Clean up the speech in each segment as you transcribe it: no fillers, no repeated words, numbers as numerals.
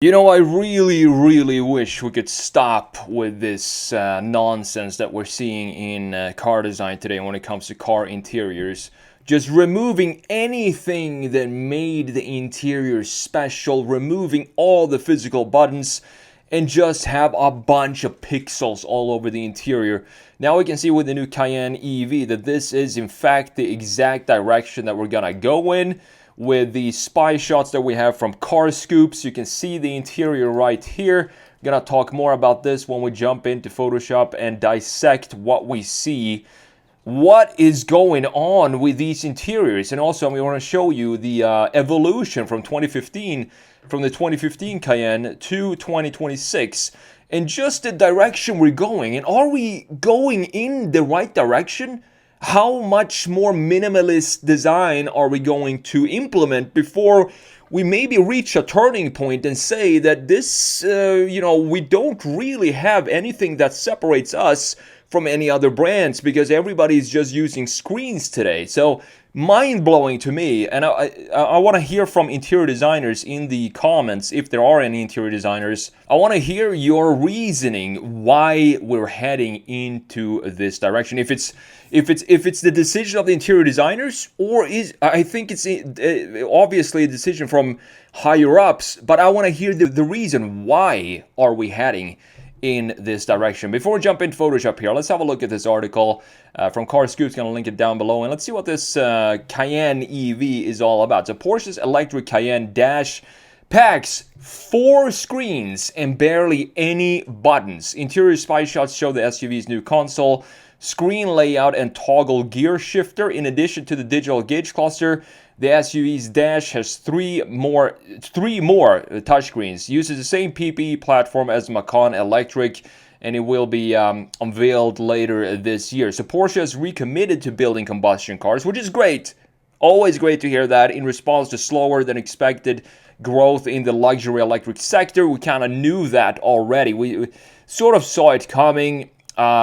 You know, I really wish we could stop with this nonsense that we're seeing in car design today when it comes to car interiors. Just removing anything that made the interior special, removing all the physical buttons, and just have a bunch of pixels all over the interior. Now we can see with the new Cayenne EV that this is in fact the exact direction that we're gonna go in. With the spy shots that we have from Car Scoops, you can see the interior right here. I'm gonna talk more about this when we jump into Photoshop and dissect what we see. What is going on with these interiors? And also, we want to show you the evolution from 2015, from the 2015 Cayenne to 2026, and just the direction we're going. And are we going in the right direction? How much more minimalist design are we going to implement before we maybe reach a turning point and say that this, we don't really have anything that separates us from any other brands because everybody's just using screens today. So mind-blowing to me, and I want to hear from interior designers in the comments, if there are any interior designers. I want to hear your reasoning why we're heading into this direction. If it's the decision of the interior designers, or I think it's obviously a decision from higher ups, but I want to hear the reason why are we heading in this direction. Before we jump into Photoshop here, let's have a look at this article from Car Scoop's. Going to link it down below, and let's see what this Cayenne EV is all about. So Porsche's electric Cayenne dash packs 4 screens and barely any buttons. Interior spy shots show the SUV's new console, screen layout, and toggle gear shifter. In addition to the digital gauge cluster, the SUV's dash has three more touchscreens. Uses the same PPE platform as Macan Electric, and it will be unveiled later this year. So Porsche has recommitted to building combustion cars, which is great. Always great to hear that in response to slower than expected growth in the luxury electric sector. We kind of knew that already. We sort of saw it coming,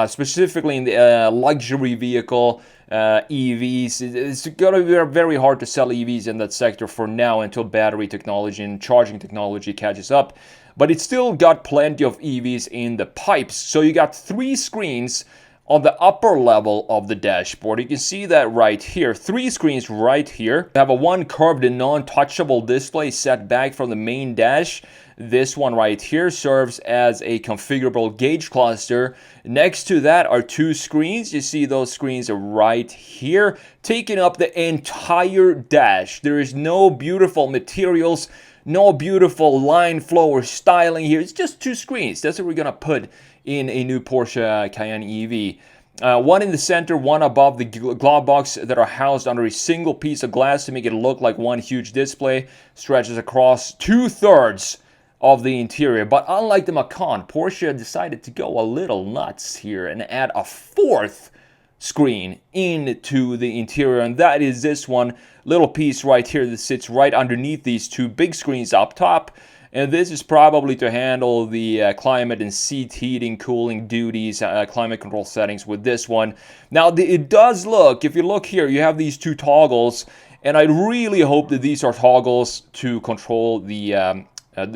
specifically in the luxury vehicle EVs. It's going to be very hard to sell EVs in that sector for now until battery technology and charging technology catches up. But it's still got plenty of EVs in the pipes. So you got 3 screens on the upper level of the dashboard. You can see that right here. 3 screens right here. You have one curved and non-touchable display set back from the main dash. This one right here serves as a configurable gauge cluster. Next to that are 2 screens. You see those screens are right here, taking up the entire dash. There is no beautiful materials, no beautiful line flow or styling here. It's just 2 screens. That's what we're gonna put in a new Porsche Cayenne EV. One in the center, one above the glove box, that are housed under a single piece of glass to make it look like one huge display. Stretches across 2/3 of the interior. But unlike the Macan, Porsche decided to go a little nuts here and add a 4th screen into the interior, and that is this one little piece right here that sits right underneath these 2 big screens up top. And this is probably to handle the climate and seat heating, cooling duties, climate control settings with this one. Now, it does look, if you look here, you have these 2 toggles, and I really hope that these are toggles to control the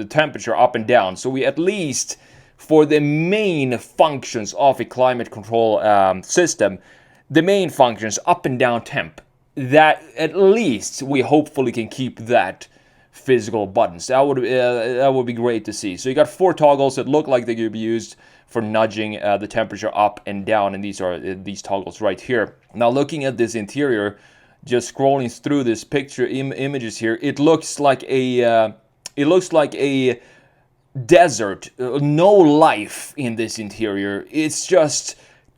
temperature up and down. So we at least, for the main functions of a climate control system, the main functions, up and down temp, that at least we hopefully can keep that physical buttons. That would be great to see. So you got 4 toggles that look like they could be used for nudging the temperature up and down, and these are these toggles right here. Now, looking at this interior, just scrolling through this picture images here, it looks like a desert. No life in this interior. It's just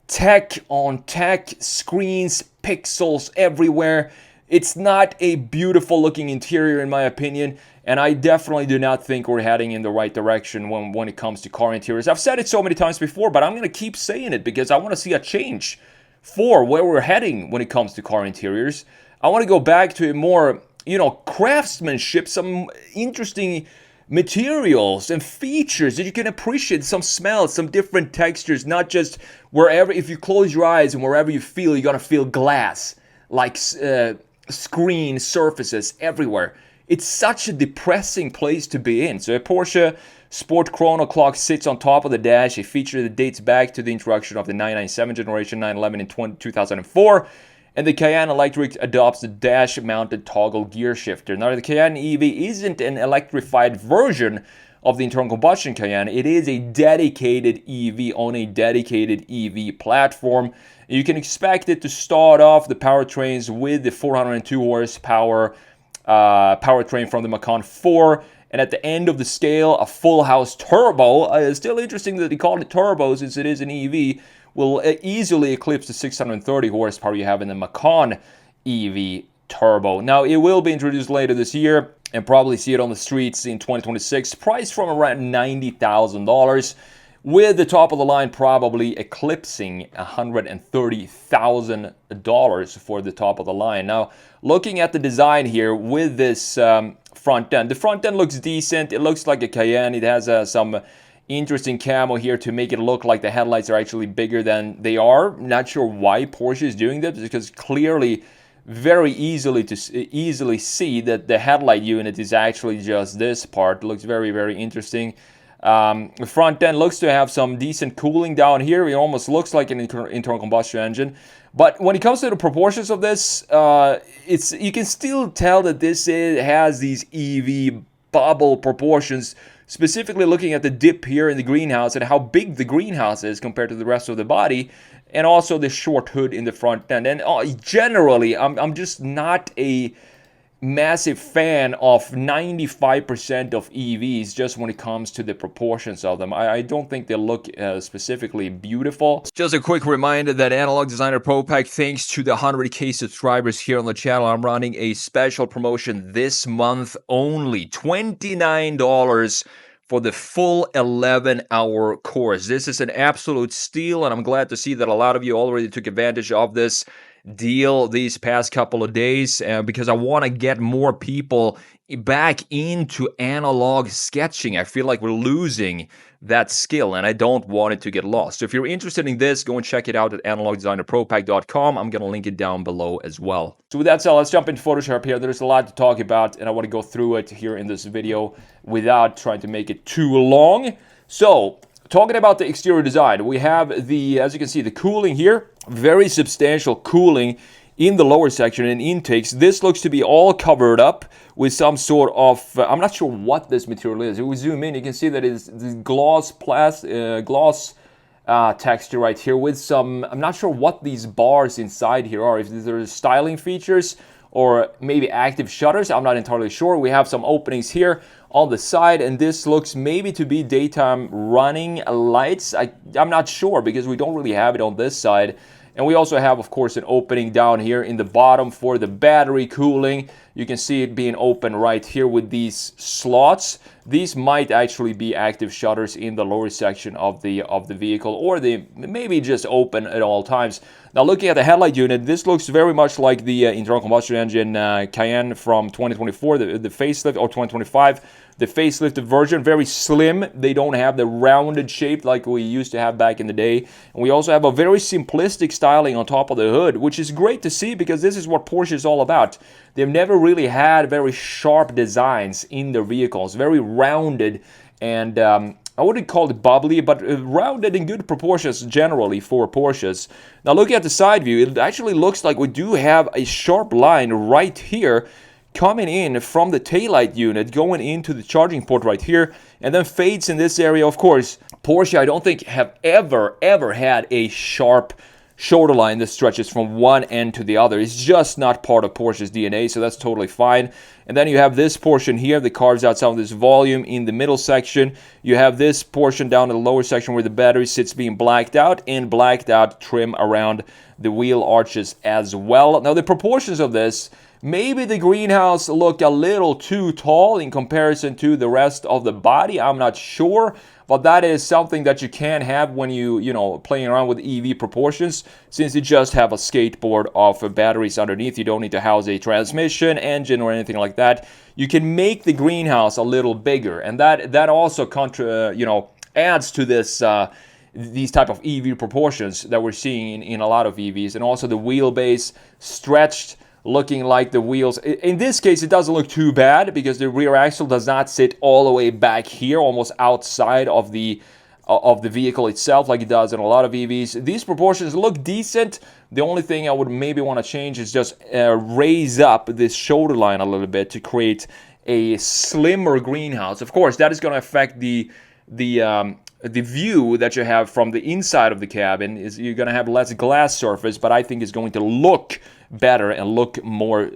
tech on tech, screens, pixels everywhere. It's not a beautiful looking interior in my opinion, and I definitely do not think we're heading in the right direction when it comes to car interiors. I've said it so many times before, but I'm going to keep saying it because I want to see a change for where we're heading when it comes to car interiors. I want to go back to a more, craftsmanship, some interesting materials and features that you can appreciate, some smells, some different textures, not just wherever, if you close your eyes and wherever you feel, you're going to feel glass, like screen surfaces everywhere. it's such a depressing place to be in. So a Porsche Sport Chrono clock sits on top of the dash, a feature that dates back to the introduction of the 997 generation 911 in 2004. And the Cayenne Electric adopts the dash-mounted toggle gear shifter. Now, the Cayenne EV isn't an electrified version of the internal combustion Cayenne. It is a dedicated EV on a dedicated EV platform. You can expect it to start off the powertrains with the 402 horsepower powertrain from the Macan 4. And at the end of the scale, a full house turbo. It's still interesting that they call it turbo since it is an EV. Will easily eclipse the 630 horsepower you have in the Macan EV turbo. Now, it will be introduced later this year and probably see it on the streets in 2026, priced from around $90,000, with the top of the line probably eclipsing $130,000 for the top of the line. Now, looking at the design here with this front end, the front end looks decent. It looks like a Cayenne. It has some interesting camo here to make it look like the headlights are actually bigger than they are. Not sure why Porsche is doing this, because clearly very easily see that the headlight unit is actually just this part. It looks very, very interesting. The front end looks to have some decent cooling down here. It almost looks like an internal combustion engine. But when it comes to the proportions of this, you can still tell that this has these EV bubble proportions, specifically looking at the dip here in the greenhouse and how big the greenhouse is compared to the rest of the body, and also the short hood in the front end. And generally, I'm just not a massive fan of 95% of EVs just when it comes to the proportions of them. I don't think they look specifically beautiful. Just a quick reminder that Analog Designer Pro Pack, thanks to the 100K subscribers here on the channel, I'm running a special promotion this month only. $29 for the full 11-hour course. This is an absolute steal, and I'm glad to see that a lot of you already took advantage of this deal these past couple of days, because I want to get more people back into analog sketching. I feel like we're losing that skill, and I don't want it to get lost. So if you're interested in this, go and check it out at analogdesignerpropack.com. I'm going to link it down below as well. So with that said, let's jump into Photoshop here. There's a lot to talk about, and I want to go through it here in this video without trying to make it too long. So, talking about the exterior design, we have the, as you can see, the cooling here. Very substantial cooling in the lower section and intakes. This looks to be all covered up with some sort of, I'm not sure what this material is. If we zoom in, you can see that it's this gloss texture right here with some, I'm not sure what these bars inside here are, if these are styling features or maybe active shutters. I'm not entirely sure. We have some openings here on the side, and this looks maybe to be daytime running lights. I'm not sure because we don't really have it on this side. And we also have, of course, an opening down here in the bottom for the battery cooling. You can see it being open right here with these slots. These might actually be active shutters in the lower section of the vehicle, or they maybe just open at all times. Now, looking at the headlight unit, this looks very much like the internal combustion engine Cayenne from 2024, the facelift, or 2025. The facelifted version, very slim. They don't have the rounded shape like we used to have back in the day. And we also have a very simplistic styling on top of the hood, which is great to see because this is what Porsche is all about. They've never really had very sharp designs in their vehicles, very rounded and I wouldn't call it bubbly, but rounded in good proportions generally for Porsches. Now looking at the side view, it actually looks like we do have a sharp line right here coming in from the taillight unit, going into the charging port right here, and then fades in this area. Of course, Porsche, I don't think have ever had a sharp shoulder line that stretches from one end to the other. It's just not part of Porsche's DNA, so that's totally fine. And then you have this portion here that carves out some of this volume in the middle section. You have this portion down in the lower section where the battery sits being blacked out, and blacked out trim around the wheel arches as well. Now the proportions of this, maybe the greenhouse look a little too tall in comparison to the rest of the body. I'm not sure, but that is something that you can have when you know, playing around with EV proportions, since you just have a skateboard of batteries underneath. You don't need to house a transmission, engine, or anything like that. You can make the greenhouse a little bigger, and that also adds to this these type of EV proportions that we're seeing in a lot of EVs. And also the wheelbase stretched looking like the wheels. In this case, it doesn't look too bad because the rear axle does not sit all the way back here, almost outside of the vehicle itself like it does in a lot of EVs. These proportions look decent. The only thing I would maybe want to change is just raise up this shoulder line a little bit to create a slimmer greenhouse. Of course, that is going to affect the view that you have from the inside of the cabin. Is you're going to have less glass surface, but I think it's going to look better and look more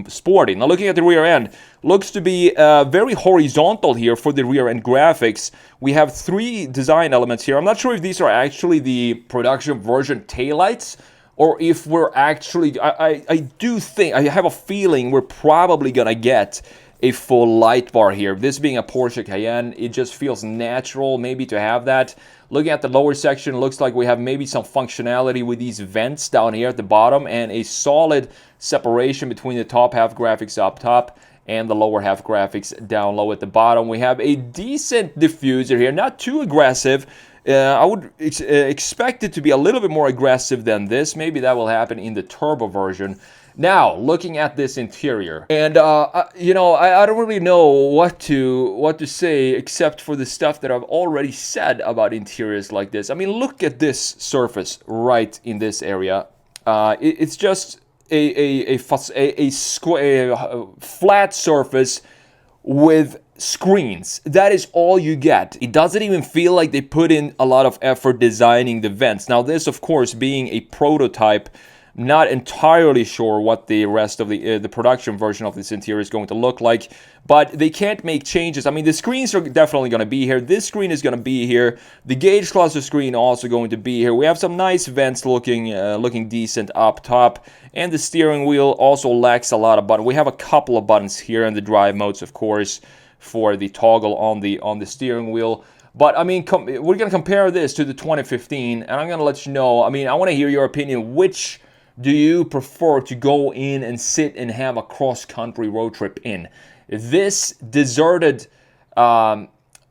sporty. Now, looking at the rear end, looks to be very horizontal here for the rear end graphics. We have 3 design elements here. I'm not sure if these are actually the production version taillights, or if we're actually, I do think, I have a feeling we're probably gonna get a full light bar here. This being a Porsche Cayenne, it just feels natural maybe to have that. Looking at the lower section, looks like we have maybe some functionality with these vents down here at the bottom and a solid separation between the top half graphics up top and the lower half graphics down low at the bottom. We have a decent diffuser here, not too aggressive. I would expect it to be a little bit more aggressive than this. Maybe that will happen in the turbo version. Now, looking at this interior, and you know, I don't really know what to say except for the stuff that I've already said about interiors like this. I mean, look at this surface right in this area. It's just a flat surface with screens. That is all you get. It doesn't even feel like they put in a lot of effort designing the vents. Now, this, of course, being a prototype, not entirely sure what the rest of the production version of this interior is going to look like, but they can't make changes. I mean, the screens are definitely going to be here. This screen is going to be here. The gauge cluster screen also going to be here. We have some nice vents looking decent up top, and the steering wheel also lacks a lot of buttons. We have a couple of buttons here in the drive modes, of course, for the toggle on the steering wheel. But I mean, we're going to compare this to the 2015, and I'm going to let you know. I mean, I want to hear your opinion. Which do you prefer to go in and sit and have a cross-country road trip in? This deserted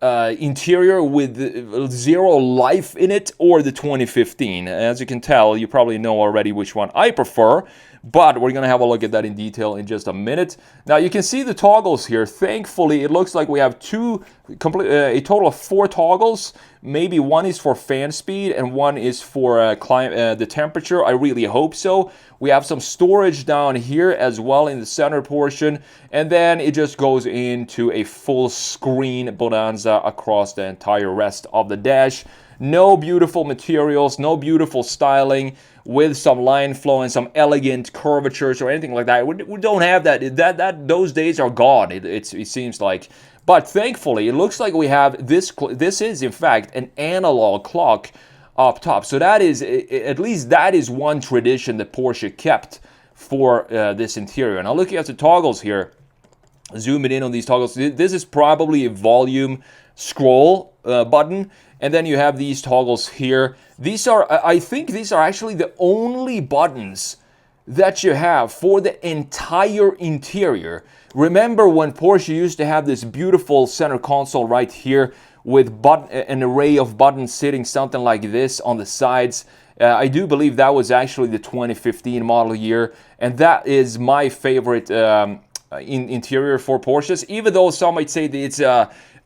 interior with zero life in it, or the 2015? As you can tell, you probably know already which one I prefer, but we're going to have a look at that in detail in just a minute. Now, you can see the toggles here. Thankfully, it looks like we have a total of 4 toggles. Maybe one is for fan speed and one is for the temperature. I really hope so. We have some storage down here as well in the center portion, and then it just goes into a full screen bonanza across the entire rest of the dash. No beautiful materials, no beautiful styling with some line flow and some elegant curvatures or anything like that. We don't have that. Those days are gone, it seems like. But thankfully, it looks like we have this. This is, in fact, an analog clock up top. So that is, at least that is one tradition that Porsche kept for this interior. Now, looking at the toggles here, zooming in on these toggles, this is probably a volume scroll button. And then you have these toggles here. These are, I think these are actually the only buttons that you have for the entire interior. Remember when Porsche used to have this beautiful center console right here with an array of buttons sitting something like this on the sides? I do believe that was actually the 2015 model year, and that is my favorite interior for Porsches, even though some might say that it's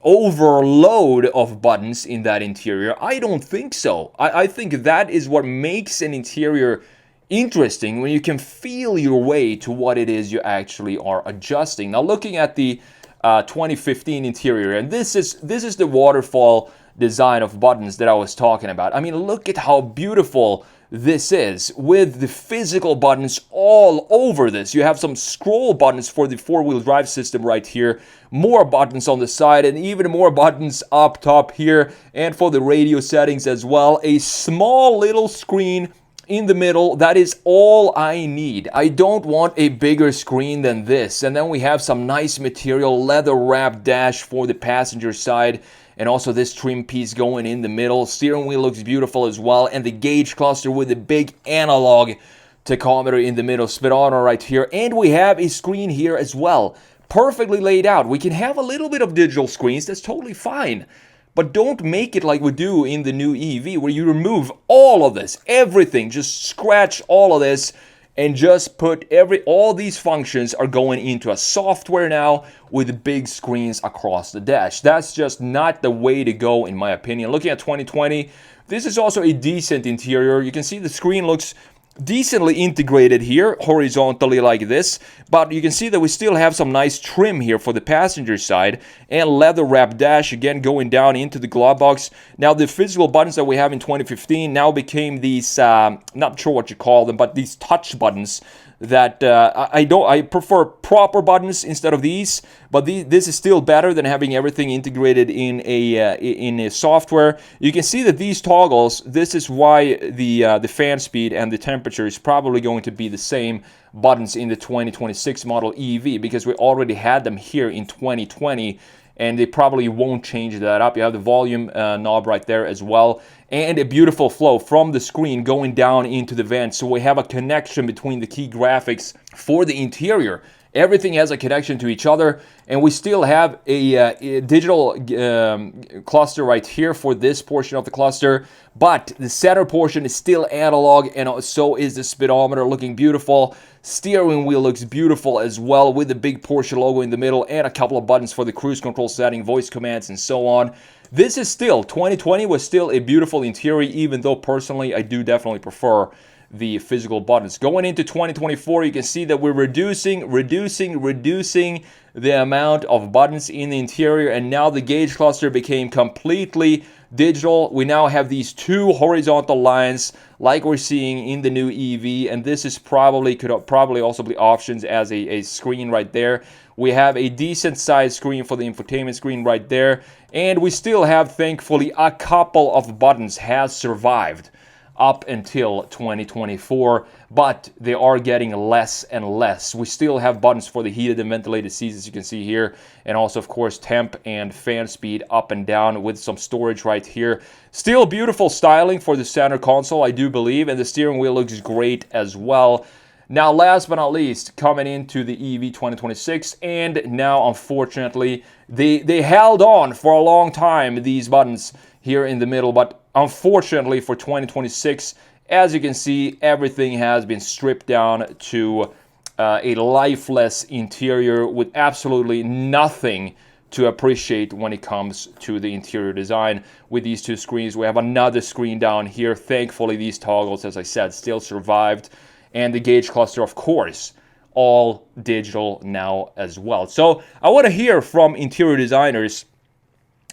overload of buttons in that interior. I don't think so. I think that is what makes an interior interesting, when you can feel your way to what it is you actually are adjusting. Now, looking at the 2015 interior, and this is the waterfall design of buttons that I was talking about. I mean, look at how beautiful this is with the physical buttons all over this. You have some scroll buttons for the 4-wheel drive system right here, more buttons on the side, and even more buttons up top here, and for the radio settings as well. A small little screen in the middle. That is all I need. I don't want a bigger screen than this. And then we have some nice material, leather wrapped dash for the passenger side, and also this trim piece going in the middle. Steering wheel looks beautiful as well, and the gauge cluster with the big analog tachometer in the middle, speedometer right here, and we have a screen here as well, perfectly laid out. We can have a little bit of digital screens, that's totally fine. But don't make it like we do in the new EV, where you remove all of this, everything, just scratch all of this, and just put all these functions are going into a software now with big screens across the dash. That's just not the way to go, in my opinion. Looking at 2020, this is also a decent interior. You can see the screen looks decently integrated here horizontally like this, but you can see that we still have some nice trim here for the passenger side, and leather wrap dash again going down into the glove box. Now the physical buttons that we have in 2015 now became these not sure what you call them, but these touch buttons that I prefer proper buttons instead of these, but this is still better than having everything integrated in a software. You can see that these toggles, this is why the fan speed and the temperature is probably going to be the same buttons in the 2026 model EV, because we already had them here in 2020, and they probably won't change that up. You have the volume knob right there as well, and a beautiful flow from the screen going down into the vent. So we have a connection between the key graphics for the interior. Everything has a connection to each other, and we still have a digital cluster right here for this portion of the cluster, but the center portion is still analog, and so is the speedometer, looking beautiful. Steering wheel looks beautiful as well, with the big Porsche logo in the middle, and a couple of buttons for the cruise control setting, voice commands, and so on. This is still, 2020 was still a beautiful interior, even though personally I do definitely prefer the physical buttons. Going into 2024, you can see that we're reducing the amount of buttons in the interior, and now the gauge cluster became completely digital. We now have these two horizontal lines like we're seeing in the new EV, and this is could probably also be options as a screen right there. We have a decent sized screen for the infotainment screen right there, and we still have, thankfully, a couple of buttons has survived up until 2024, but they are getting less and less. We still have buttons for the heated and ventilated seats, as you can see here, and also, of course, temp and fan speed up and down with some storage right here. Still beautiful styling for the center console, I do believe, and the steering wheel looks great as well. Now, last but not least, coming into the EV 2026, and now, unfortunately, they held on for a long time, these buttons here in the middle, but unfortunately for 2026, as you can see, everything has been stripped down to a lifeless interior with absolutely nothing to appreciate when it comes to the interior design. With these two screens, we have another screen down here. Thankfully, these toggles, as I said, still survived, and the gauge cluster, of course, all digital now as well. So I want to hear from interior designers,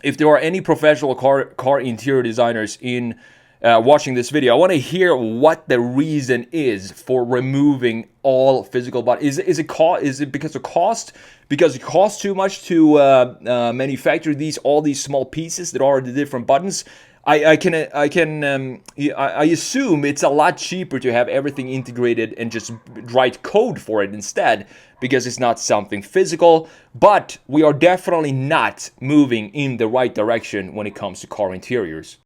if there are any professional car interior designers in watching this video. I want to hear what the reason is for removing all physical buttons. Is it because of cost? Because it costs too much to manufacture all these small pieces that are the different buttons? I assume it's a lot cheaper to have everything integrated and just write code for it instead, because it's not something physical. But we are definitely not moving in the right direction when it comes to car interiors.